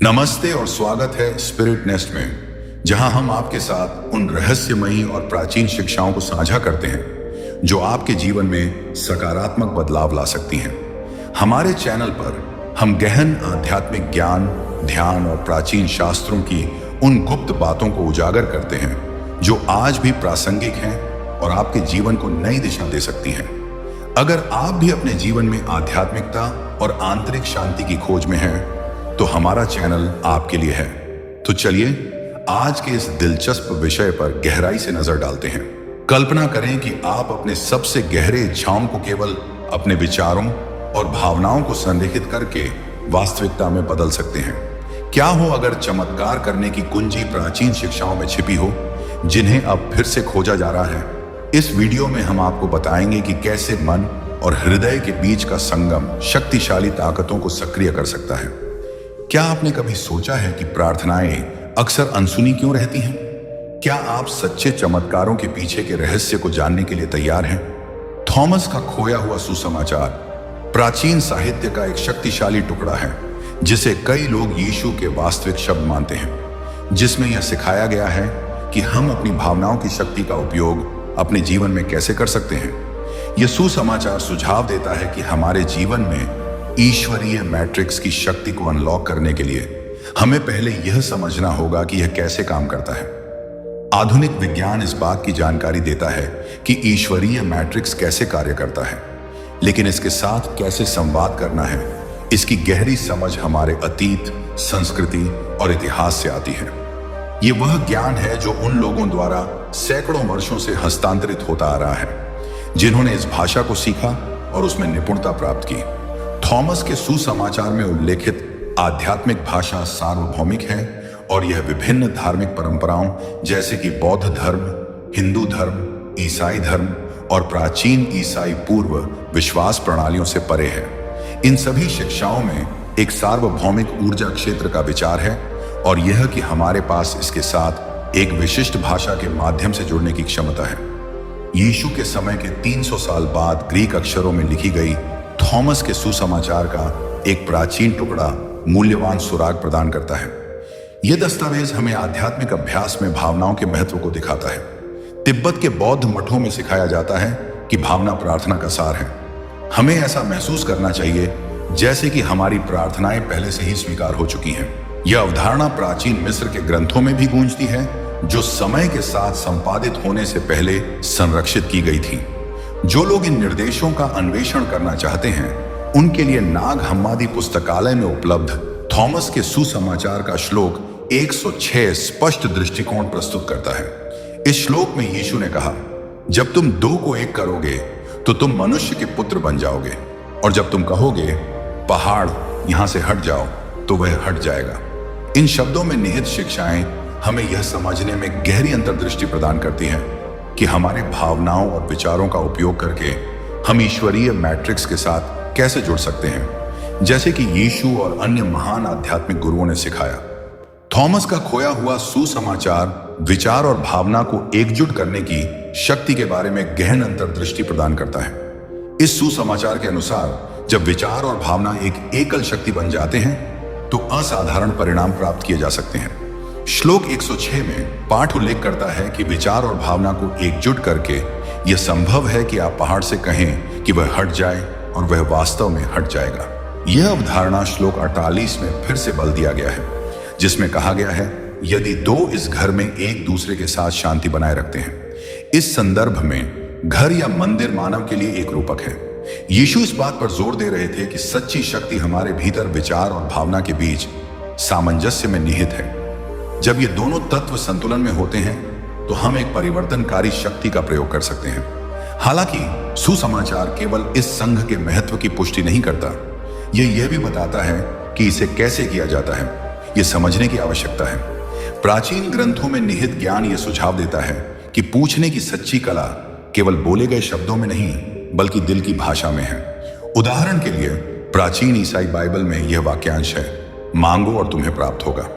नमस्ते और स्वागत है स्पिरिट नेस्ट में, जहां हम आपके साथ उन रहस्यमयी और प्राचीन शिक्षाओं को साझा करते हैं जो आपके जीवन में सकारात्मक बदलाव ला सकती हैं। हमारे चैनल पर हम गहन आध्यात्मिक ज्ञान, ध्यान और प्राचीन शास्त्रों की उन गुप्त बातों को उजागर करते हैं जो आज भी प्रासंगिक हैं और आपके जीवन को नई दिशा दे सकती हैं। अगर आप भी अपने जीवन में आध्यात्मिकता और आंतरिक शांति की खोज में हैं, तो हमारा चैनल आपके लिए है। तो चलिए आज के इस दिलचस्प विषय पर गहराई से नजर डालते हैं। कल्पना करें कि आप अपने सबसे गहरे इच्छाओं को केवल अपने विचारों और भावनाओं को संरेखित करके वास्तविकता में बदल सकते हैं। क्या हो अगर चमत्कार करने की कुंजी प्राचीन शिक्षाओं में छिपी हो, जिन्हें अब फिर से खोजा जा रहा है। इस वीडियो में हम आपको बताएंगे कि कैसे मन और हृदय के बीच का संगम शक्तिशाली ताकतों को सक्रिय कर सकता है। क्या आपने कभी सोचा है कि प्रार्थनाएं अक्सर अनसुनी क्यों रहती हैं? क्या आप सच्चे चमत्कारों के पीछे के रहस्य को जानने के लिए तैयार हैं? थॉमस का खोया हुआ सुसमाचार प्राचीन साहित्य का एक शक्तिशाली टुकड़ा है, जिसे कई लोग यीशु के वास्तविक शब्द मानते हैं, जिसमें यह सिखाया गया है कि हम अपनी भावनाओं की शक्ति का उपयोग अपने जीवन में कैसे कर सकते हैं। यह सुसमाचार सुझाव देता है कि हमारे जीवन में ईश्वरीय मैट्रिक्स की शक्ति को अनलॉक करने के लिए हमें पहले यह समझना होगा कि यह कैसे काम करता है। आधुनिक विज्ञान इस बात की जानकारी देता है कि ईश्वरीय मैट्रिक्स कैसे कार्य करता है, लेकिन इसके साथ कैसे संवाद करना है, इसकी गहरी समझ हमारे अतीत, संस्कृति और इतिहास से आती है। यह वह ज्ञान है जो उन लोगों द्वारा सैकड़ों वर्षों से हस्तांतरित होता आ रहा है, जिन्होंने इस भाषा को सीखा और उसमें निपुणता प्राप्त की। थॉमस के सुसमाचार में उल्लेखित आध्यात्मिक भाषा सार्वभौमिक है और यह विभिन्न धार्मिक परंपराओं जैसे कि बौद्ध धर्म, हिंदू धर्म, ईसाई धर्म और प्राचीन ईसाई पूर्व विश्वास प्रणालियों से परे है। इन सभी शिक्षाओं में एक सार्वभौमिक ऊर्जा क्षेत्र का विचार है और यह कि हमारे पास इसके साथ एक विशिष्ट भाषा के माध्यम से जुड़ने की क्षमता है। यीशु के समय के 300 साल बाद ग्रीक अक्षरों में लिखी गई थॉमस के सुसमाचार का एक प्राचीन टुकड़ा मूल्यवान सुराग प्रदान करता है। यह दस्तावेज हमें आध्यात्मिक अभ्यास में भावनाओं के महत्व को दिखाता है। तिब्बत के बौद्ध मठों में सिखाया जाता है कि भावना प्रार्थना का सार है। हमें ऐसा महसूस करना चाहिए जैसे कि हमारी प्रार्थनाएं पहले से ही स्वीकार हो चुकी हैं। यह अवधारणा प्राचीन मिस्र के ग्रंथों में भी गूंजती है, जो समय के साथ संपादित होने से पहले संरक्षित की गई थी। जो लोग इन निर्देशों का अन्वेषण करना चाहते हैं, उनके लिए नाग हम्मादी पुस्तकालय में उपलब्ध थॉमस के सुसमाचार का श्लोक 106 स्पष्ट दृष्टिकोण प्रस्तुत करता है। इस श्लोक में यीशु ने कहा, जब तुम दो को एक करोगे तो तुम मनुष्य के पुत्र बन जाओगे, और जब तुम कहोगे पहाड़ यहां से हट जाओ तो वह हट जाएगा। इन शब्दों में निहित शिक्षाएं हमें यह समझने में गहरी अंतर्दृष्टि प्रदान करती हैं कि हमारे भावनाओं और विचारों का उपयोग करके हम ईश्वरीय मैट्रिक्स के साथ कैसे जुड़ सकते हैं, जैसे कि यीशु और अन्य महान आध्यात्मिक गुरुओं ने सिखाया। थॉमस का खोया हुआ सुसमाचार विचार और भावना को एकजुट करने की शक्ति के बारे में गहन अंतर्दृष्टि प्रदान करता है। इस सुसमाचार के अनुसार जब विचार और भावना एक एकल शक्ति बन जाते हैं, तो असाधारण परिणाम प्राप्त किए जा सकते हैं। श्लोक 106 में पाठ उल्लेख करता है कि विचार और भावना को एकजुट करके यह संभव है कि आप पहाड़ से कहें कि वह हट जाए और वह वास्तव में हट जाएगा। यह अवधारणा श्लोक 48 में फिर से बल दिया गया है, जिसमें कहा गया है, यदि दो इस घर में एक दूसरे के साथ शांति बनाए रखते हैं। इस संदर्भ में घर या मंदिर मानव के लिए एक रूपक है। यीशु इस बात पर जोर दे रहे थे कि सच्ची शक्ति हमारे भीतर विचार और भावना के बीच सामंजस्य में निहित है। जब ये दोनों तत्व संतुलन में होते हैं, तो हम एक परिवर्तनकारी शक्ति का प्रयोग कर सकते हैं। हालांकि सुसमाचार केवल इस संघ के महत्व की पुष्टि नहीं करता, यह भी बताता है कि इसे कैसे किया जाता है। यह समझने की आवश्यकता है। प्राचीन ग्रंथों में निहित ज्ञान यह सुझाव देता है कि पूछने की सच्ची कला केवल बोले गए शब्दों में नहीं, बल्कि दिल की भाषा में है। उदाहरण के लिए प्राचीन ईसाई बाइबल में यह वाक्यांश है, मांगो और तुम्हें प्राप्त होगा।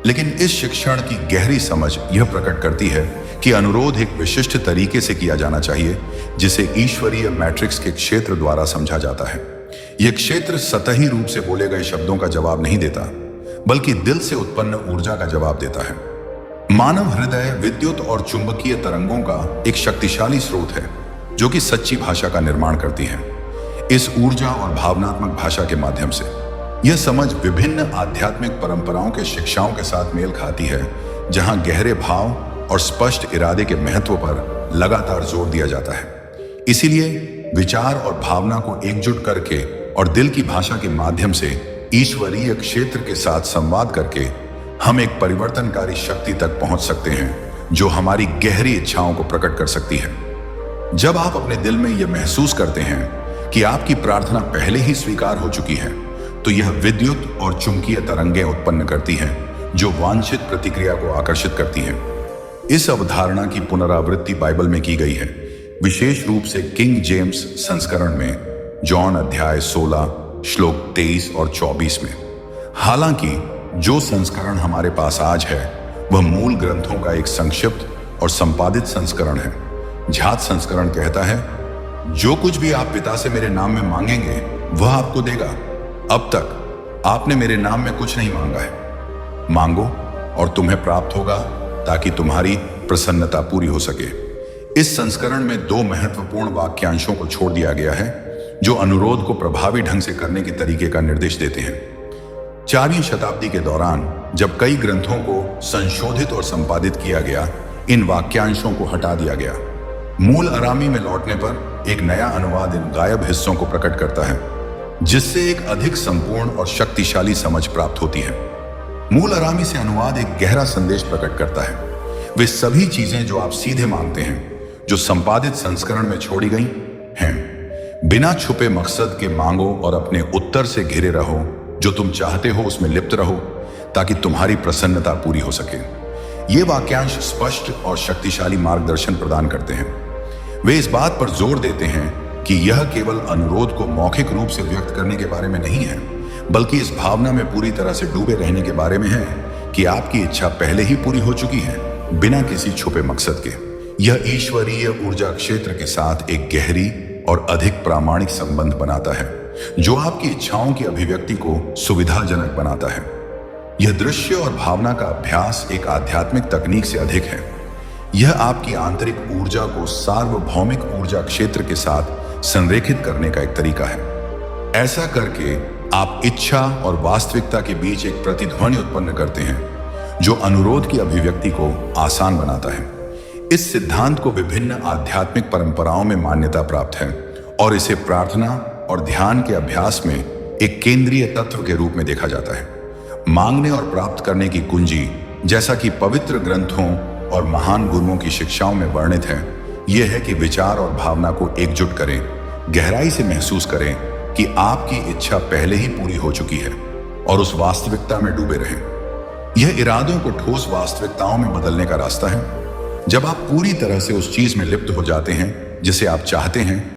लेकिन इस शिक्षण की गहरी समझ यह प्रकट करती है कि अनुरोध एक विशिष्ट तरीके से किया जाना चाहिए, जिसे ईश्वरीय मैट्रिक्स के क्षेत्र द्वारा समझा जाता है। यह क्षेत्र सतही रूप से बोले गए शब्दों का जवाब नहीं देता, बल्कि दिल से उत्पन्न ऊर्जा का जवाब देता है। मानव हृदय विद्युत और चुंबकीय तरंगों का एक शक्तिशाली स्रोत है जो कि सच्ची भाषा का निर्माण करती है। इस ऊर्जा और भावनात्मक भाषा के माध्यम से यह समझ विभिन्न आध्यात्मिक परंपराओं के शिक्षाओं के साथ मेल खाती है, जहां गहरे भाव और स्पष्ट इरादे के महत्व पर लगातार जोर दिया जाता है। इसीलिए विचार और भावना को एकजुट करके और दिल की भाषा के माध्यम से ईश्वरीय क्षेत्र के साथ संवाद करके हम एक परिवर्तनकारी शक्ति तक पहुंच सकते हैं जो हमारी गहरी इच्छाओं को प्रकट कर सकती है। जब आप अपने दिल में यह महसूस करते हैं कि आपकी प्रार्थना पहले ही स्वीकार हो चुकी है, तो यह विद्युत और चुंबकीय तरंगें उत्पन्न करती हैं जो वांछित प्रतिक्रिया को आकर्षित करती हैं। इस अवधारणा की पुनरावृत्ति बाइबल में की गई है, विशेष रूप से किंग जेम्स संस्करण में जॉन अध्याय 16 श्लोक 23 और 24 में। हालांकि जो संस्करण हमारे पास आज है वह मूल ग्रंथों का एक संक्षिप्त और संपादित संस्करण है। झात संस्करण कहता है, जो कुछ भी आप पिता से मेरे नाम में मांगेंगे वह आपको देगा। अब तक आपने मेरे नाम में कुछ नहीं मांगा है। मांगो और तुम्हें प्राप्त होगा ताकि तुम्हारी प्रसन्नता पूरी हो सके। इस संस्करण में 2 महत्वपूर्ण वाक्यांशों को छोड़ दिया गया है जो अनुरोध को प्रभावी ढंग से करने के तरीके का निर्देश देते हैं। 4वीं शताब्दी के दौरान जब कई ग्रंथों को संशोधित और संपादित किया गया, इन वाक्यांशों को हटा दिया गया। मूल अरामी में लौटने पर एक नया अनुवाद इन गायब हिस्सों को प्रकट करता है, जिससे एक अधिक संपूर्ण और शक्तिशाली समझ प्राप्त होती है। मूल अरामी से अनुवाद एक गहरा संदेश प्रकट करता है। वे सभी चीजें जो आप सीधे मांगते हैं, जो संपादित संस्करण में छोड़ी गई हैं। बिना छुपे मकसद के मांगो और अपने उत्तर से घिरे रहो। जो तुम चाहते हो उसमें लिप्त रहो ताकि तुम्हारी प्रसन्नता पूरी हो सके। ये वाक्यांश स्पष्ट और शक्तिशाली मार्गदर्शन प्रदान करते हैं। वे इस बात पर जोर देते हैं कि यह केवल अनुरोध को मौखिक रूप से व्यक्त करने के बारे में नहीं है, बल्कि इस भावना में पूरी तरह से डूबे रहने के बारे में है कि आपकी इच्छा पहले ही पूरी हो चुकी है, बिना किसी छुपे मकसद के। यह ईश्वरीय ऊर्जा क्षेत्र के साथ एक गहरी और अधिक प्रामाणिक संबंध बनाता है, जो आपकी इच्छाओं की अभिव्यक्ति को सुविधाजनक बनाता है। यह दृश्य और भावना का अभ्यास एक आध्यात्मिक तकनीक से अधिक है। यह आपकी आंतरिक ऊर्जा को सार्वभौमिक ऊर्जा क्षेत्र के साथ संरेखित करने का एक तरीका है। ऐसा करके आप इच्छा और वास्तविकता के बीच एक प्रतिध्वनि उत्पन्न करते हैं, जो अनुरोध की अभिव्यक्ति को आसान बनाता है। इस सिद्धांत को विभिन्न आध्यात्मिक परंपराओं में मान्यता प्राप्त है और इसे प्रार्थना और ध्यान के अभ्यास में एक केंद्रीय तत्व के रूप में देखा जाता है। मांगने और प्राप्त करने की कुंजी, जैसा कि पवित्र ग्रंथों और महान गुरुओं की शिक्षाओं में वर्णित है, यह है कि विचार और भावना को एकजुट करें, गहराई से महसूस करें कि आपकी इच्छा पहले ही पूरी हो चुकी है और उस वास्तविकता में डूबे रहें। यह इरादों को ठोस वास्तविकताओं में बदलने का रास्ता है। जब आप पूरी तरह से उस चीज में लिप्त हो जाते हैं जिसे आप चाहते हैं,